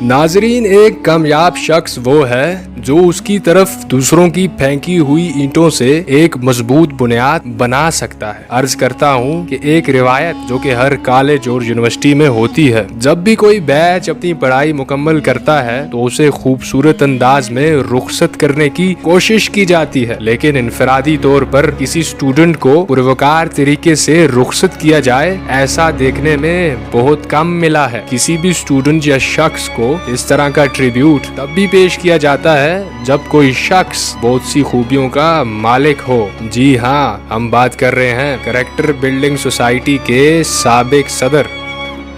नाजरीन, एक कामयाब शख्स वो है जो उसकी तरफ दूसरों की फेंकी हुई ईंटों से एक मजबूत बुनियाद बना सकता है। अर्ज करता हूँ कि एक रिवायत जो कि हर कॉलेज और यूनिवर्सिटी में होती है, जब भी कोई बैच अपनी पढ़ाई मुकम्मल करता है तो उसे खूबसूरत अंदाज में रुखसत करने की कोशिश की जाती है, लेकिन इनफरादी तौर पर किसी स्टूडेंट को पुरवकार तरीके से रुखसत किया जाए ऐसा देखने में बहुत कम मिला है। किसी भी स्टूडेंट या शख्स को इस तरह का ट्रिब्यूट तब भी पेश किया जाता है जब कोई शख्स बहुत सी खूबियों का मालिक हो। जी हाँ, हम बात कर रहे हैं कैरेक्टर बिल्डिंग सोसाइटी के साबिक सदर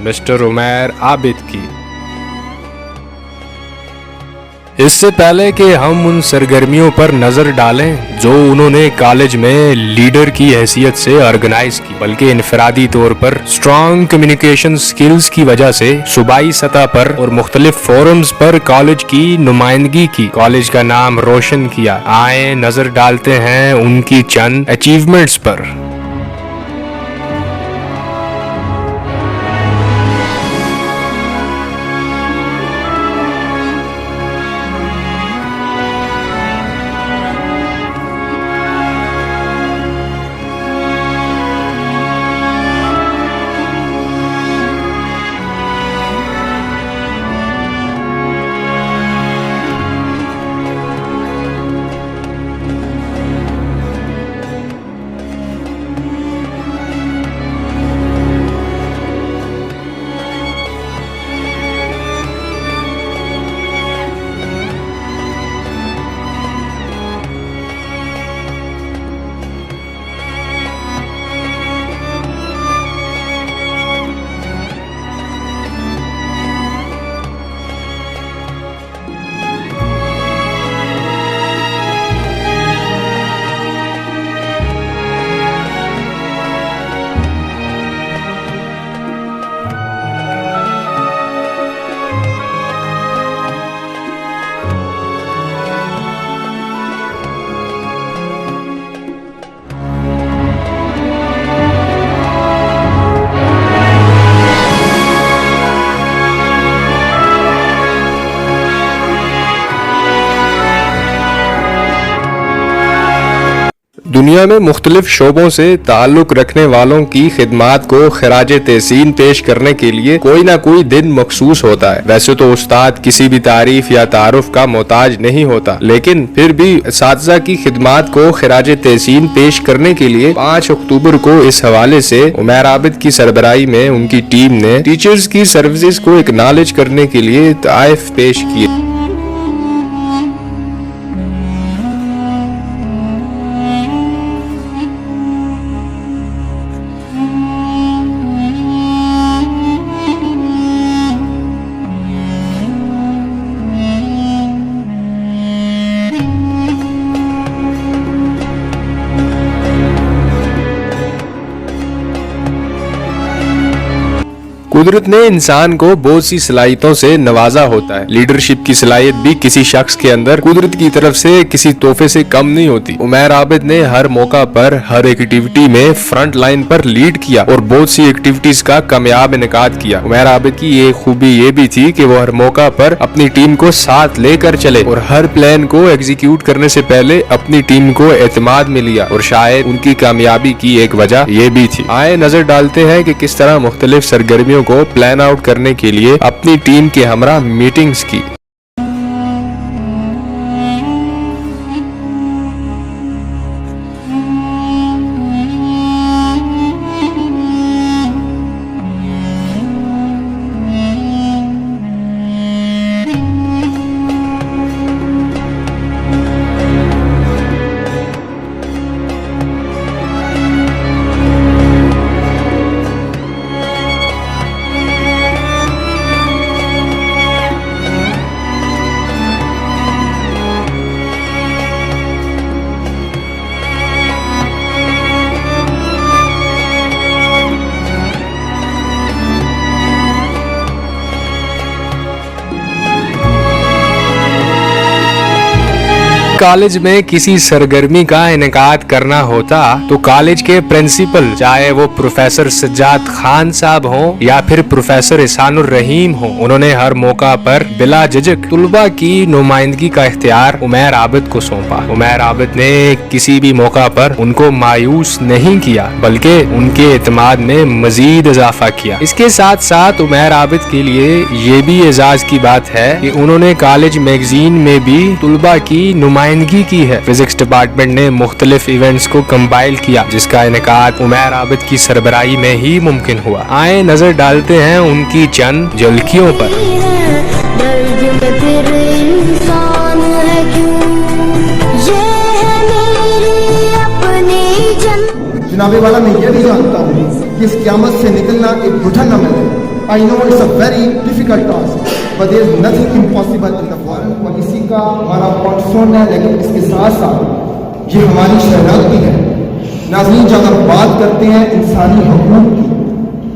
मिस्टर उमैर आबिद की। इससे पहले कि हम उन सरगर्मियों पर नजर डालें जो उन्होंने कॉलेज में लीडर की हैसियत से ऑर्गेनाइज की, बल्कि इनफरादी तौर पर स्ट्रॉन्ग कम्युनिकेशन स्किल्स की वजह से सूबाई सतह पर और मुख्तलिफ फोरम्स पर कॉलेज की नुमाइंदगी की, कॉलेज का नाम रोशन किया, आए नजर डालते हैं उनकी चंद अचीवमेंट्स पर। दुनिया में मुख्तलिफ शोबों से ताल्लुक रखने वालों की खिदमात को खराज तहसीन पेश करने के लिए कोई ना कोई दिन मखसूस होता है। वैसे तो उस्ताद किसी भी तारीफ या तारुफ का मोहताज नहीं होता, लेकिन फिर भी असातिज़ा की खिदमात को खराज तहसीन पेश करने के लिए 5 अक्टूबर को इस हवाले से उमैर आबिद की सरबराही में उनकी टीम ने टीचर्स की सर्विसेज को एक्नॉलेज करने के लिए तोहफे पेश किए। कुदरत ने इंसान को बहुत सी सलाहियतों से नवाजा होता है। लीडरशिप की सलाहियत भी किसी शख्स के अंदर कुदरत की तरफ से किसी तोहफे से कम नहीं होती। उमैर आबिद ने हर मौका पर हर एक्टिविटी में फ्रंट लाइन पर लीड किया और बहुत सी एक्टिविटीज का कामयाब इनेकाद किया। उमैर आबिद की ये खूबी ये भी थी कि वो हर मौका पर अपनी टीम को साथ लेकर चले और हर प्लान को एग्जीक्यूट करने से पहले अपनी टीम को एतमाद में लिया, और शायद उनकी कामयाबी की एक वजह ये भी थी। आए नजर डालते हैं कि किस तरह मुख्तलिफ सरगर्मियों को प्लान आउट करने के लिए अपनी टीम के हमरा मीटिंग्स की। कॉलेज में किसी सरगर्मी का इनेकाद करना होता तो कॉलेज के प्रिंसिपल, चाहे वो प्रोफेसर सज्जाद खान साहब हो या फिर प्रोफेसर इहसानुर रहीम हो, उन्होंने हर मौका पर बिला झिझक तुलबा की नुमाइंदगी का इख्तियार उमैर आबिद को सौंपा। उमैर आबिद ने किसी भी मौका पर उनको मायूस नहीं किया बल्कि उनके एतमाद में मजीद इजाफा किया। इसके साथ साथ उमैर आबिद के लिए ये भी एजाज की बात है कि उन्होंने कॉलेज मैगजीन में भी तुलबा की नुमाइंदगी की है। फिजिक्स डिपार्टमेंट ने मुख्तलिफ इवेंट्स को कंपाइल किया जिसका इनेकाद उमैर आबिद की सरबराही में ही मुमकिन हुआ। आए नजर डालते हैं उनकी चंद झलकियों पर। जनाबे वाला, मैं ये भी जानता हूँ कि इस क़यामत से निकलना एक बुझन अमल है। I know it's a very difficult task but there is nothing impossible in the world. Policy का हमारा पॉइंट है, लेकिन इसके साथ साथ ये हमारी शहनात भी है। नाज़रीन, जब हम बात करते हैं इंसानी हकूक़ की,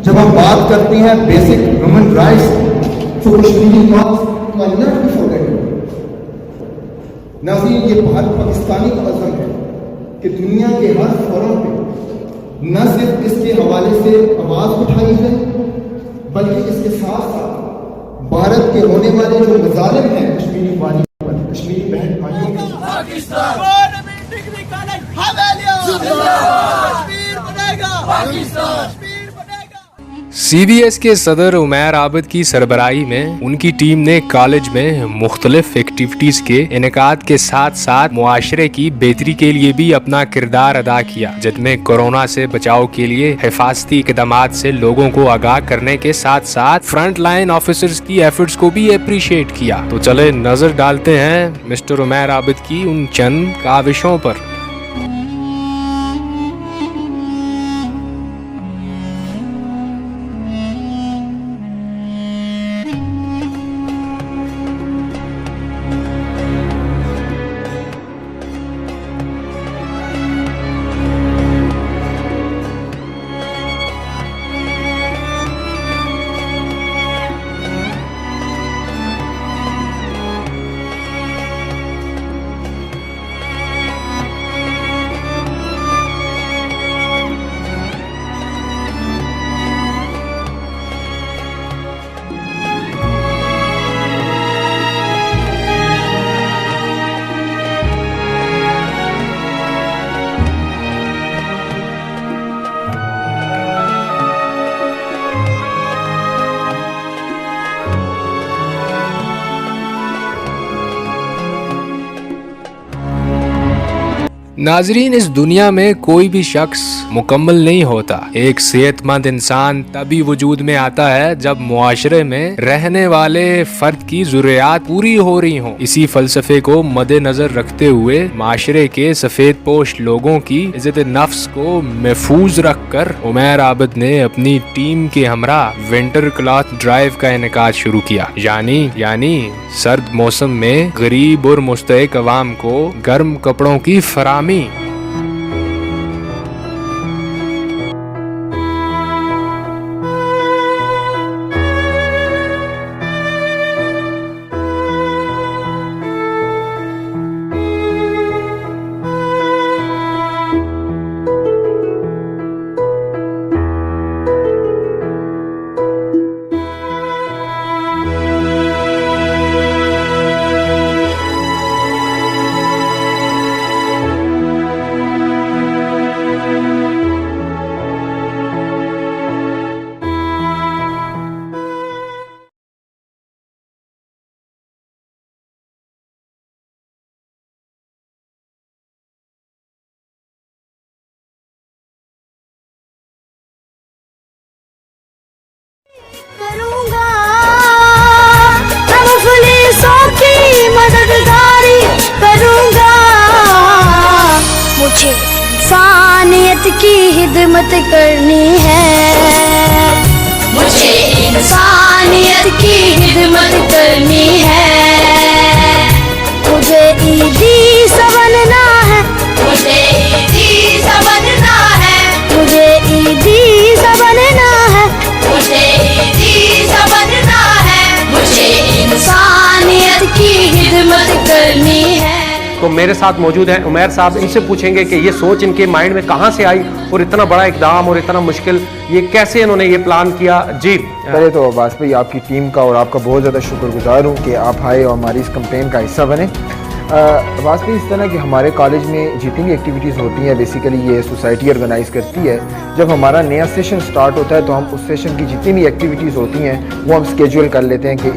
जब हम बात करते हैं बेसिक ह्यूमन राइट्स तो कश्मीरी कॉज तो आई नेवर बी फॉरगेटेड। नाज़रीन, ये भारत पाकिस्तानी का अज़म है कि दुनिया के हर फोरम पे न सिर्फ इसके हवाले से आवाज उठाई है बल्कि इसके साथ साथ भारत के होने वाले जो मजालिम हैं कश्मीरी वादियों पर, कश्मीरी बहन भाइयों CBS के सदर उमैर आबिद की सरबराही में उनकी टीम ने कॉलेज में मुख्तलिफ एक्टिविटीज के इनेकाद के साथ साथ मुआशरे की बेहतरी के लिए भी अपना किरदार अदा किया, जिनमें कोरोना से बचाव के लिए हिफाजती इक़दामात से लोगों को आगाह करने के साथ साथ फ्रंट लाइन ऑफिसर्स की एफर्ट्स को भी अप्रिशिएट किया। तो चले नजर डालते हैं मिस्टर उमैर आबिद की उन चंद काविशों पर। नाजरीन, इस दुनिया में कोई भी शख्स मुकम्मल नहीं होता। एक सेहतमंद इंसान तभी वजूद में आता है जब मुआशरे में रहने वाले फर्द की ज़रूरियात पूरी हो रही हों। इसी फलसफे को मद्देनजर रखते हुए माशरे के सफेद पोश लोगों की इज्जत नफ्स को महफूज रख कर उमैर आबिद ने अपनी टीम के हमरा विंटर क्लॉथ ड्राइव का इनेकाद शुरू किया। यानी सर्द मौसम में गरीब और मुस्तहिक अवाम को गर्म कपड़ों की फरामी। करूंगा मैं मुफलिसों की मददगारी करूंगा। मुझे इंसानियत की हिदमत करनी है, मुझे इंसानियत की हिदमत करनी है। मुझे ईदी संवरना है, मुझे ईदी संवरना है, मुझे ईदी संवरना है, मुझे ईदी संवरना है। मुझे इंसानियत की हिदमत करनी है। तो मेरे साथ मौजूद हैं उमैर साहब, इनसे पूछेंगे कि ये सोच इनके माइंड में कहाँ से आई और इतना बड़ा इकदाम और इतना मुश्किल ये कैसे इन्होंने ये प्लान किया। जी पहले तो अब्बास भाई आपकी टीम का और आपका बहुत ज़्यादा शुक्रगुजार हूँ कि आप आए और हमारी इस कैंपेन का हिस्सा बने। अब्बास भाई इस तरह कि हमारे कॉलेज में जितनी भी एक्टिविटीज़ होती हैं बेसिकली ये सोसाइटी ऑर्गेनाइज़ करती है। जब हमारा नया सेशन स्टार्ट होता है तो हम उस सेशन की जितनी भी एक्टिविटीज़ होती हैं वो हम स्केड्यूल कर लेते हैं कि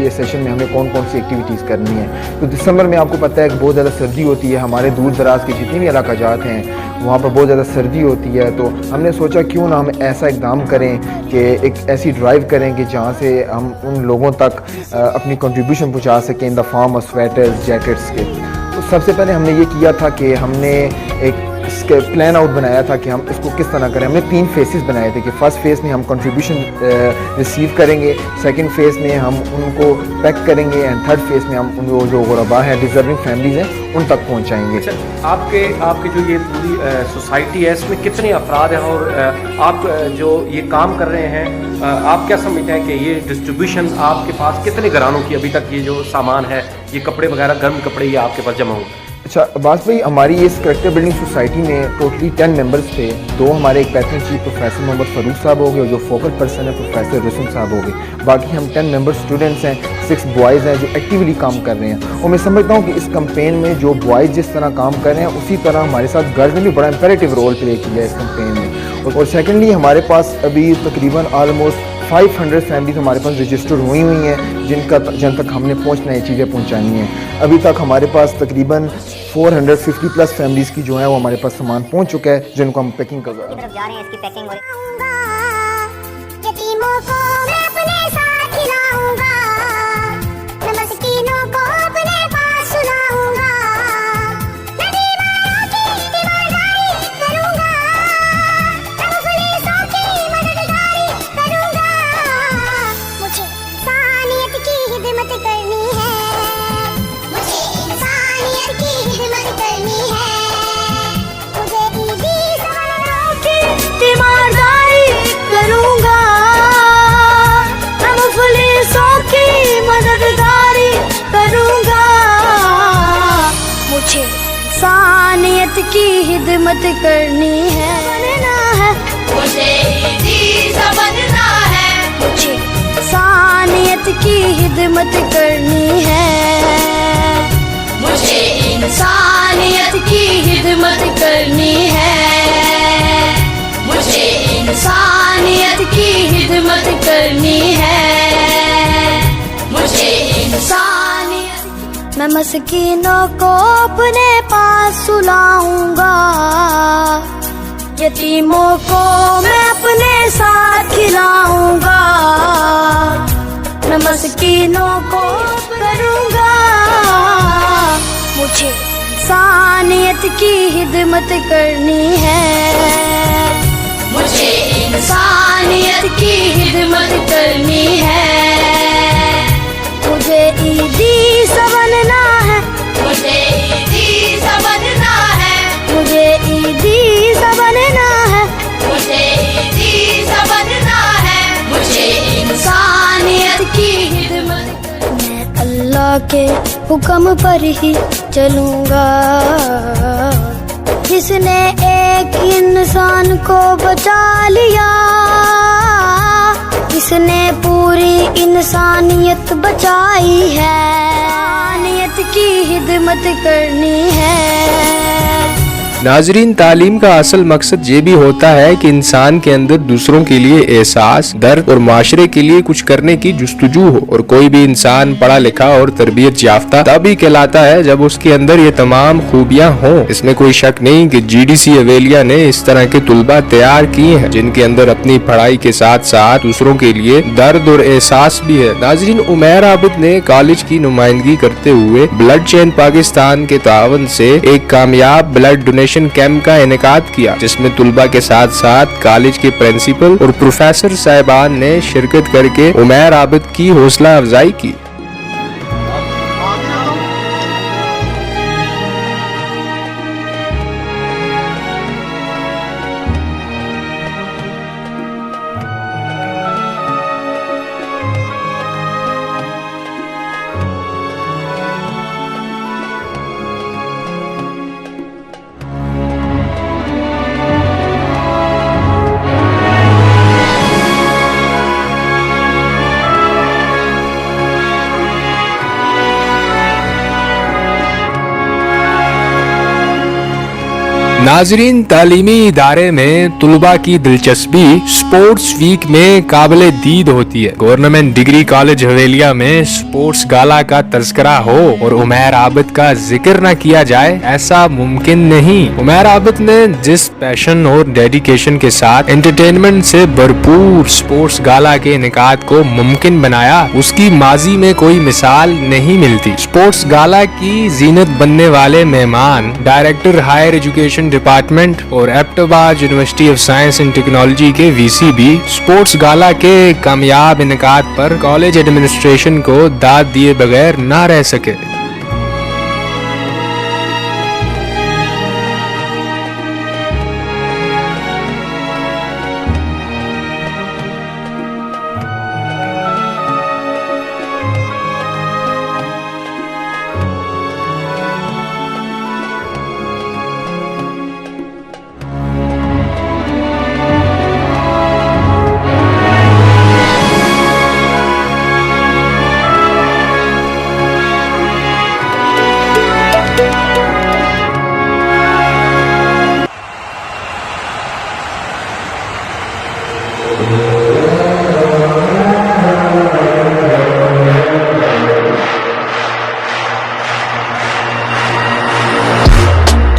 ये सेशन में हमें कौन कौन सी एक्टिविटीज़ करनी है। तो दिसंबर में आपको पता है कि बहुत ज़्यादा सर्दी होती है, हमारे दूर दराज के जितने भी इलाका जात हैं वहाँ पर बहुत ज़्यादा सर्दी होती है। तो हमने सोचा क्यों ना हम ऐसा इकदाम करें कि एक ऐसी ड्राइव करें कि जहाँ से हम उन लोगों तक अपनी कंट्रीब्यूशन पहुँचा सकें in the form of sweaters jackets के। तो सबसे पहले हमने ये किया था कि हमने एक इसके प्लान आउट बनाया था कि हम इसको किस तरह करें। हमने 3 फेसेस बनाए थे कि फर्स्ट फेज़ में हम कंट्रीब्यूशन रिसीव करेंगे, सेकंड फेज़ में हम उनको पैक करेंगे एंड थर्ड फेज़ में हम उन जो गुरबा हैं डिज़र्विंग फैमिलीज़ हैं उन तक पहुंचाएंगे। अच्छा, आपके जो ये पूरी सोसाइटी है इसमें कितने अफराद हैं और आप जो ये काम कर रहे हैं आप क्या समझते हैं कि ये डिस्ट्रीब्यूशन आपके पास कितने घरानों की अभी तक ये जो सामान है ये कपड़े वगैरह गर्म कपड़े ये आपके पास जमा होंगे? अच्छा अब्बास भाई, हमारी इस करेक्टर बिल्डिंग सोसाइटी में टोटली 10 मेंबर्स थे। 2 हमारे एक patron chief professor Mohammad Farooq sahab हो गए और जो फोकल पर्सन है प्रोफेसर रुसम साहब हो गए। बाकी हम 10 मेंबर स्टूडेंट्स हैं, 6 बॉयज़ हैं जो एक्टिवली काम कर रहे हैं। और मैं समझता हूँ कि इस कैंपेन में जो बॉयज़ जिस तरह काम कर रहे हैं उसी तरह हमारे साथ गर्ल्स ने भी बड़ा इंपेरेटिव रोल प्ले किया है इस कैंपेन में। और सेकेंडली हमारे पास अभी तकरीबन ऑलमोस्ट 500 फैमिलीज हमारे पास रजिस्टर्ड हुई हैं जिन तक हमने पहुंचना ये चीज़ें पहुंचानी हैं। अभी तक हमारे पास तकरीबन 450 प्लस फैमिलीज की जो है वो हमारे पास सामान पहुंच चुका है जिनको हम पैकिंग कर रहे हैं। जा रहे हैं इसकी पैकिंग हो यतीमों को मैं अपने साथ खिलाऊंगा, नमस्कीनों को अपने पास सुलाऊंगा, नदीवारों की दीवारदारी करूंगा, मुफलिसों की मददगारी करूंगा। मुझे इंसानियत की खिदमत करनी है, मुझे इंसानियत की खिदमत करनी है, मुझे ईदी सवालों की तीमारदारी करूंगा, मैं मुफलिसों की मददगारी करूंगा। मुझे इंसानियत की हिदमत करनी है, मुझे ईज़ा बनना है, मुझे इंसानियत की हिदमत करनी है, मुझे इंसानियत की हिदमत करनी है, मुझे इंसानियत की हिदमत करनी है, मुझे इंसानियत। मैं मस्कीनों को अपने पास सुलाऊंगा, यतीमों को मैं अपने साथ खिलाऊंगा, मैं मस्कीनों को करूंगा। मुझे इंसानियत की हिदमत करनी है, मुझे इंसानियत की हिदमत करनी है, मुझे ईदी सा बनना है, मुझे ईदी सा बनना है, मुझे ईदी सा बनना है, मुझे ईदी सा बनना है, मुझे इंसानियत की हिदमत। मैं अल्लाह के हुक्म पर ही चलूंगा, जिसने एक इंसान को बचा लिया, इसने पूरी इंसानियत बचाई है, इंसानियत की हिदमत करनी है। नाजरीन, तालीम का असल मकसद ये भी होता है कि इंसान के अंदर दूसरों के लिए एहसास, दर्द और माशरे के लिए कुछ करने की जुस्तजू हो। और कोई भी इंसान पढ़ा लिखा और तरबियत याफ्ता तभी कहलाता है जब उसके अंदर ये तमाम खूबियां हों। इसमें कोई शक नहीं कि GDC अवेलिया ने इस तरह के तुलबा तैयार किए हैं जिनके अंदर अपनी पढ़ाई के साथ साथ दूसरों के लिए दर्द और एहसास भी है। नाजरीन, उमैर आबिद ने कॉलेज की नुमाइंदगी करते हुए ब्लड चेन पाकिस्तान के तावन से एक कामयाब ब्लड डोनेशन कैंप का इनेकाद किया, जिसमें तुलबा के साथ साथ कॉलेज के प्रिंसिपल और प्रोफेसर साहिबान ने शिरकत करके उमैर आबिद की हौसला अफजाई की। नाजरीन, तालीमी इदारे में तुलबा की दिलचस्पी स्पोर्ट्स वीक में काबिले दीद होती है। गवर्नमेंट डिग्री कॉलेज हवेलिया में स्पोर्ट्स गाला का तस्करा हो और उमैर आबिद का जिक्र न किया जाए, ऐसा मुमकिन नहीं। उमैर आबिद ने जिस पैशन और डेडिकेशन के साथ एंटरटेनमेंट से भरपूर स्पोर्ट्स गाला के इनेकाद को मुमकिन बनाया, उसकी माजी में कोई मिसाल नहीं मिलती। स्पोर्ट्स गाला की जीनत बनने वाले मेहमान डायरेक्टर हायर एजुकेशन डिपार्टमेंट और Abbottabad university of science and technology के वीसी भी स्पोर्ट्स गाला के कामयाब इनेकाद पर कॉलेज एडमिनिस्ट्रेशन को दाद दिए बगैर ना रह सके।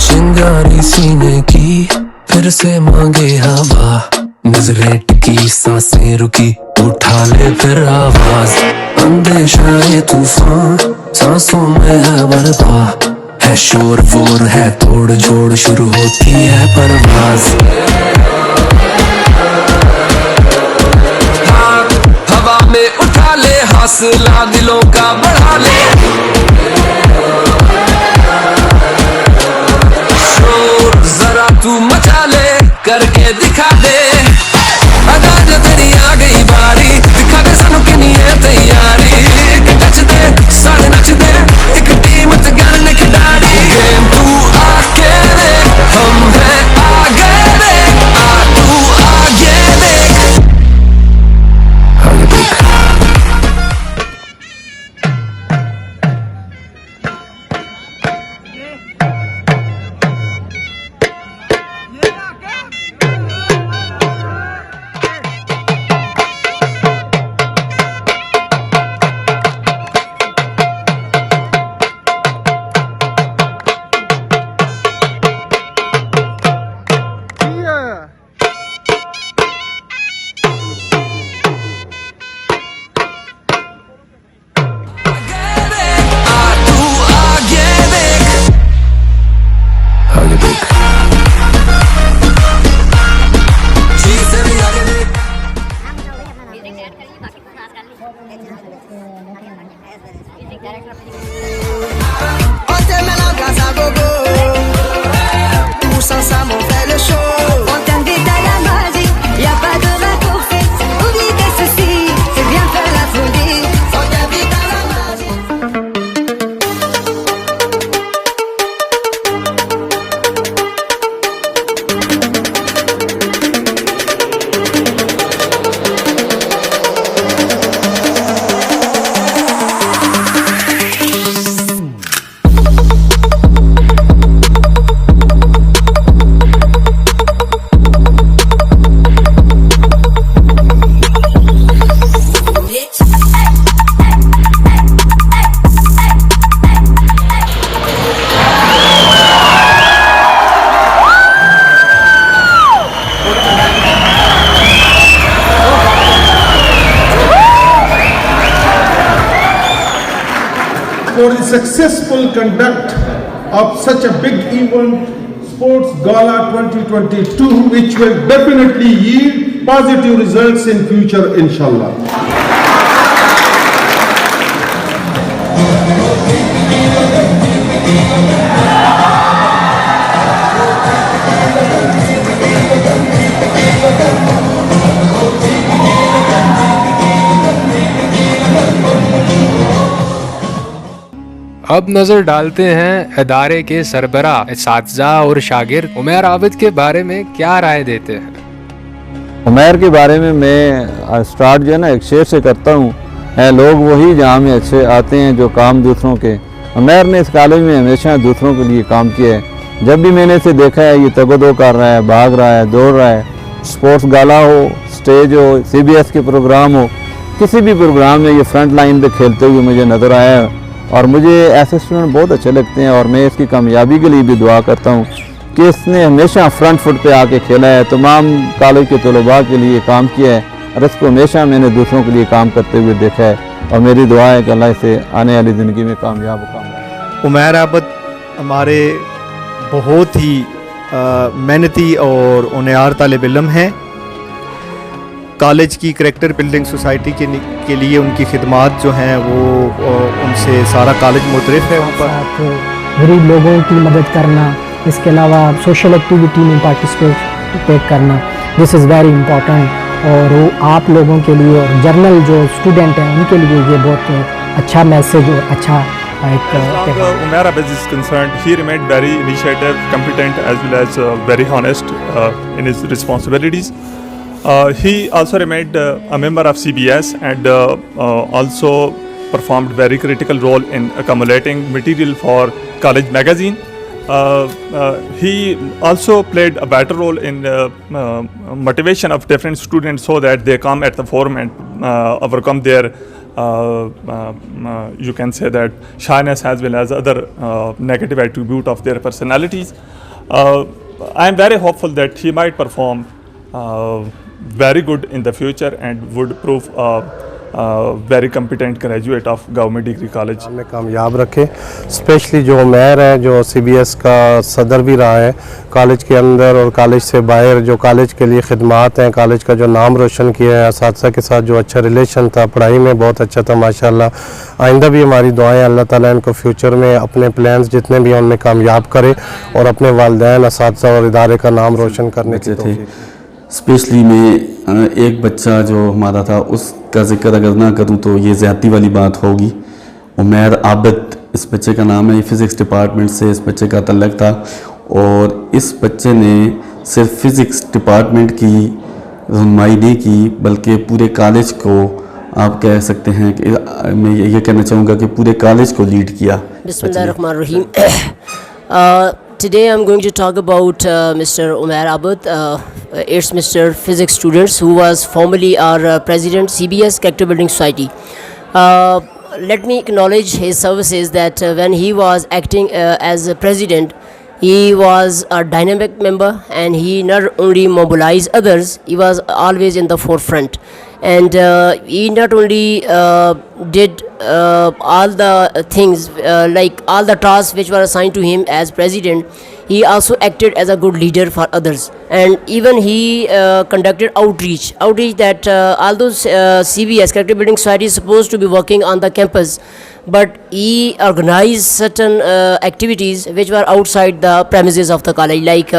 चिंगारी सीने की फिर से मांगे हवा, नजरें टिकी सांसें रुकी, उठा ले फिर आवाज। अंदेशा तूफान सांसों में है बरपा, है शोर वोर है तोड़ जोड़, शुरू होती है परवाज। हवा में उठा ले हौसला, दिलों का बढ़ा ले, शोर जरा तू मचा ले, करके दिखा दे। अदा जो तेरी आ गई बारी, दिखा दे सानू किन्नी है तैयारी। एक टच दे सारे नच दे, एक टीम ते गन खिडारी। गेम तू आके देख, हम हैं आगे देख, आ तू आगे देख, आगे देख। For the successful conduct of such a big event, Sports Gala 2022, which will definitely yield positive results in future, inshallah. अब नजर डालते हैं इदारे के सरबरा, इस्तिज़ा और शागिर्द उमैर आबिद के बारे में क्या राय देते हैं। उमैर के बारे में मैं स्टार्ट जो है ना एक शेर से करता हूँ, लोग वही जहाँ में अच्छे आते हैं जो काम दूसरों के। उमैर ने इस कॉलेज में हमेशा दूसरों के लिए काम किया है। जब भी मैंने इसे देखा है ये तगदो कर रहा है, भाग रहा है, दौड़ रहा है, स्पोर्ट्स गाला हो, स्टेज हो, CBS के प्रोग्राम हो, किसी भी प्रोग्राम में ये फ्रंट लाइन पे खेलते हुए मुझे नज़र आया है और मुझे ऐसे स्टूडेंट बहुत अच्छे लगते हैं और मैं इसकी कामयाबी के लिए भी दुआ करता हूँ कि इसने हमेशा फ्रंट फुट पे आके खेला है, तमाम कॉलेज के तलबा के लिए काम किया है और इसको हमेशा मैंने दूसरों के लिए काम करते हुए देखा है और मेरी दुआ है कि अल्लाह इसे आने वाली ज़िंदगी में कामयाब हो। उमैर आबद हमारे बहुत ही मेहनती और होनहार तालिब इल्म हैं। कॉलेज की करैक्टर बिल्डिंग सोसाइटी के लिए उनकी खिदमात जो हैं वो उनसे सारा कॉलेज मुतरिफ है। वहाँ पर गरीब लोगों की मदद करना, इसके अलावा सोशल एक्टिविटी में पार्टिसिपेट करना, दिस इज़ वेरी इम्पॉर्टेंट और वो आप लोगों के लिए और जर्नल जो स्टूडेंट हैं उनके लिए ये बहुत अच्छा मैसेज और अच्छा Umair Abid is concerned, he remained very initiative, competent as well as very honest in his responsibilities. He also remained a member of CBS and also performed very critical role in accumulating material for college magazine. He also played a vital role in motivation of different students so that they come at the forum and overcome their you can say that shyness as well as other negative attribute of their personalities. I am very hopeful that he might perform very good in the future and would prove very competent graduate of government degree college. में कामयाब रखे, specially जो उमैर है जो CBS का सदर भी रहा है कॉलेज के अंदर और कॉलेज से बाहर, जो कॉलेज के लिए खिदमात हैं, कॉलेज का जो नाम रोशन किया है, असातिज़ा के साथ जो अच्छा रिलेशन था, पढ़ाई में बहुत अच्छा था माशाल्लाह। आइंदा भी हमारी दुआएं अल्लाह ताला इनको फ्यूचर में अपने प्लान्स जितने भी उनमें कामयाब करे और अपने वालिदैन, असातिज़ा और इदारे का नाम रोशन करने की तौफीक। स्पेशली मैं एक बच्चा जो हमारा था उसका जिक्र अगर ना करूँ तो ये ज़्यादती वाली बात होगी। उमैर आबिद इस बच्चे का नाम है, फ़िज़िक्स डिपार्टमेंट से इस बच्चे का तल्लक था और इस बच्चे ने सिर्फ फ़िज़िक्स डिपार्टमेंट की रहनुमाई नहीं की बल्कि पूरे कॉलेज को आप कह सकते हैं कि मैं ये कहना चाहूँगा कि पूरे कॉलेज को लीड किया। बिस्मिल्लाहिर्रहमानिर्रहीम। Today I'm going to talk about Mr. Umair Abid. It's Mr. Physics students who was formerly our president CBS Character Building Society. Let me acknowledge his services that when he was acting as a president, he was a dynamic member and he not only mobilized others, he was always in the forefront. And he not only did all the things like all the tasks which were assigned to him as president, he also acted as a good leader for others. And even he conducted outreach that although CBS Character Building Society is supposed to be working on the campus, but he organized certain activities which were outside the premises of the college, like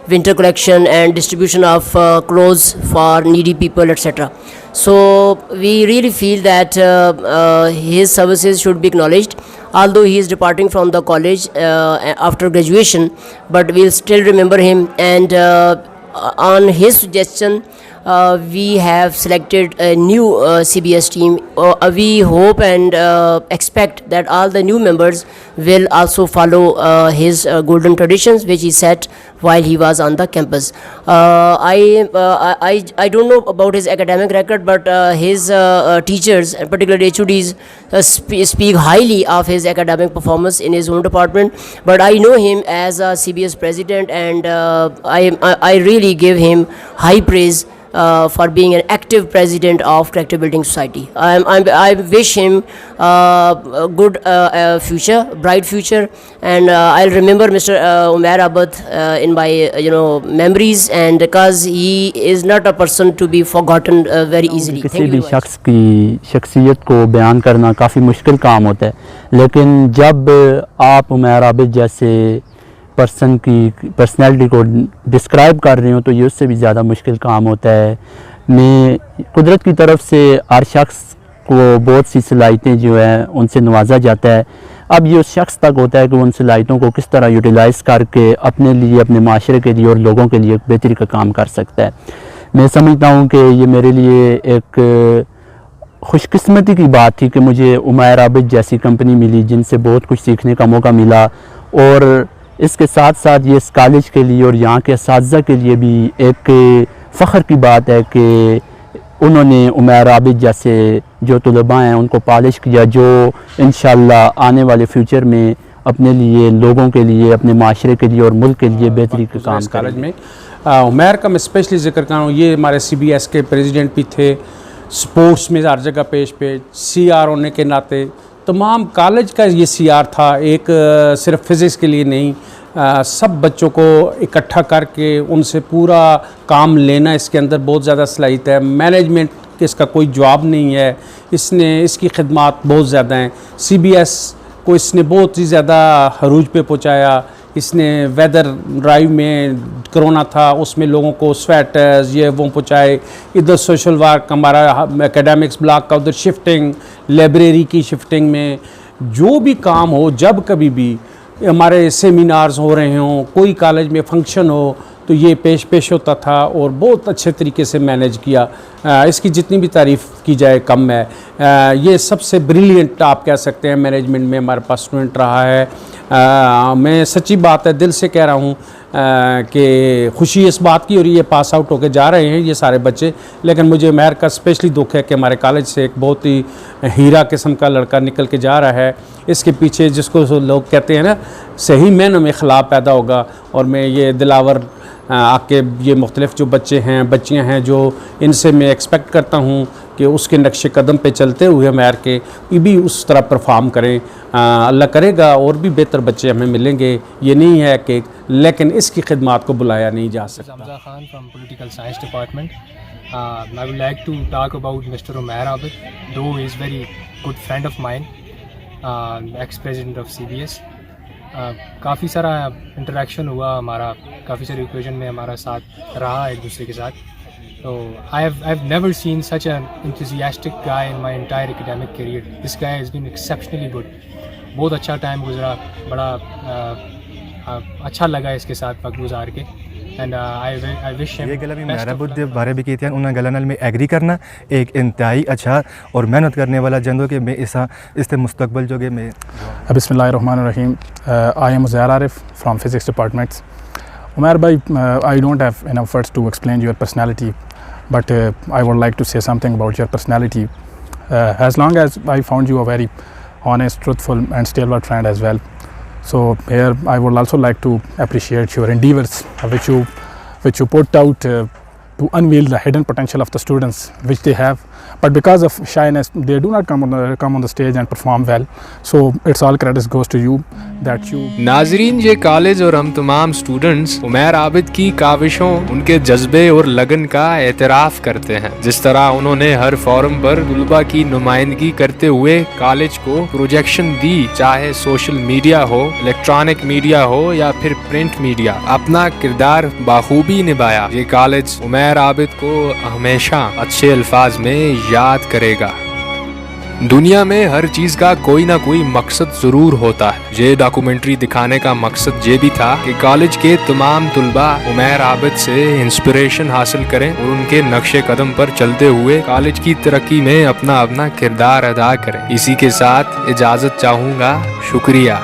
winter collection and distribution of clothes for needy people, etc. So we really feel that his services should be acknowledged. Although he is departing from the college after graduation, but we'll still remember him, and on his suggestion we have selected a new CBS team. We hope and expect that all the new members will also follow his golden traditions which he set while he was on the campus. I don't know about his academic record, but his teachers and particularly HODs speak highly of his academic performance in his own department. But I know him as a CBS president, and I really give him high praise for being an active president of Character Building Society. I wish him a good future, bright future, and I'll remember Mr. Umair Abid in my memories, and because he is not a person to be forgotten very easily. किसी भी शख्स की शख्सियत को बयान करना काफ़ी मुश्किल काम होता है, लेकिन जब आप उमैर आबिद जैसे पर्सन की पर्सनैलिटी को डिस्क्राइब कर रहे हो तो ये उससे भी ज़्यादा मुश्किल काम होता है। मैं कुदरत की तरफ से हर शख्स को बहुत सी सलाहियतें जो है उनसे नवाजा जाता है। अब ये उस शख्स तक होता है कि उन सलाहियतों को किस तरह यूटिलाइज़ करके अपने लिए, अपने माशरे के लिए और लोगों के लिए बेहतरी का काम कर सकता है। मैं समझता हूँ कि ये मेरे लिए एक खुशकिस्मती की बात थी कि मुझे उमैर आबिद जैसी कंपनी मिली जिनसे बहुत कुछ सीखने का मौका मिला, और इसके साथ साथ ये इस कॉलेज के लिए और यहाँ के असातिज़ा के लिए भी एक फ़ख्र की बात है कि उन्होंने उमैर आबिद जैसे जो तलबा हैं उनको पॉलिश किया, जो इंशाअल्लाह आने वाले फ्यूचर में अपने लिए, लोगों के लिए, अपने माशरे के लिए और मुल्क के लिए बेहतरी का काम कॉलेज में उमैर का मैं स्पेशली जिक्र कर रहा हूँ। ये हमारे CBS के प्रेसिडेंट भी थे, स्पोर्ट्स में हर जगह पेश CR होने के नाते तमाम कॉलेज का ये CR था। एक सिर्फ फिज़िक्स के लिए नहीं, सब बच्चों को इकट्ठा करके उनसे पूरा काम लेना, इसके अंदर बहुत ज़्यादा सलाहियत है। मैनेजमेंट के इसका कोई जवाब नहीं है, इसकी खिदमात बहुत ज़्यादा हैं। CBS को इसने बहुत ही ज़्यादा हरूज पे पहुँचाया। इसने वेदर ड्राइव में कोरोना था, उसमें लोगों को स्वेटर्स ये वो पहुँचाए। इधर सोशल वर्क हमारा एकेडमिक्स ब्लॉक का, उधर शिफ्टिंग, लाइब्रेरी की शिफ्टिंग में जो भी काम हो, जब कभी भी हमारे सेमिनार्स हो रहे हों, कोई कॉलेज में फंक्शन हो, तो ये पेश होता था और बहुत अच्छे तरीके से मैनेज किया। इसकी जितनी भी तारीफ़ की जाए कम है। ये सबसे ब्रिलियंट आप कह सकते हैं मैनेजमेंट में हमारे पास स्टूडेंट रहा है। मैं सच्ची बात है, दिल से कह रहा हूँ कि खुशी इस बात की, और ये पास आउट होके जा रहे हैं ये सारे बच्चे, लेकिन मुझे उमैर का स्पेशली दुख है कि हमारे कॉलेज से एक बहुत ही हीरा किस्म का लड़का निकल के जा रहा है। इसके पीछे जिसको लोग कहते हैं ना, सही मायनों में ख़िलाफ़ पैदा होगा। और मैं ये दिलावर आके ये मुख्तलिफ़ जो बच्चे हैं, बच्चियाँ हैं, जो इनसे मैं एक्सपेक्ट करता हूँ कि उसके नक्शे कदम पे चलते हुए उमैर के भी उस तरह परफॉर्म करें। अल्लाह करेगा और भी बेहतर बच्चे हमें मिलेंगे, ये नहीं है कि, लेकिन इसकी खिदमात को बुलाया नहीं जा सकता। Hamza Khan from Political Science Department. I would like to talk about Mr. Umair Abid, though he is very good friend of mine, ex-president of CBS. काफ़ी सारा इंटरेक्शन हुआ हमारा, काफ़ी सारे ओकेजन में हमारा साथ रहा एक दूसरे के साथ। तो I've never seen such an enthusiastic guy in my entire academic career. This guy has been exceptionally good. बहुत अच्छा टाइम गुजरा, बड़ा अच्छा लगा इसके साथ वक्त गुजार के। एंड आई विश हिम ये गला भी मेरा बुद्ध बारे भी कहते हैं उन्हें गला में एग्री करना एक इंतहाई अच्छा और मेहनत करने वाला जंदो के मैं इससे मुस्तकबिल जो कि मैं बिस्मिल्लाहिर्रहमानिर्रहीम। I am Uzair Arif from physics departments. Umair भाई, I don't have enough words to explain your personality, but I would like to say something about your personality. As long as I found you a very honest, truthful and stalwart friend as well. So here I would also like to appreciate your endeavors which you put out to unveil the hidden potential of the students which they have, but because of shyness they do not come on the stage and perform well. So it's all credit goes to you that you. नाजरीन, ये college और हम तमाम students Umair Abid की काविशों, उनके जज्बे और लगन का एतराफ़ करते हैं। जिस तरह उन्होंने हर फोरम पर तुलबा की नुमाइंदगी करते हुए कॉलेज को प्रोजेक्शन दी, चाहे सोशल मीडिया हो, इलेक्ट्रॉनिक मीडिया हो या फिर प्रिंट मीडिया, अपना किरदार बाखूबी निभाया। ये कॉलेज उमैर आबिद को हमेशा अच्छे अल्फाज में याद करेगा। दुनिया में हर चीज का कोई ना कोई मकसद जरूर होता है। ये डॉक्यूमेंट्री दिखाने का मकसद ये भी था कि कॉलेज के तमाम तुलबा उमैर आबिद से इंस्पिरेशन हासिल करें और उनके नक्शे कदम पर चलते हुए कॉलेज की तरक्की में अपना किरदार अदा करें। इसी के साथ इजाजत चाहूँगा। शुक्रिया।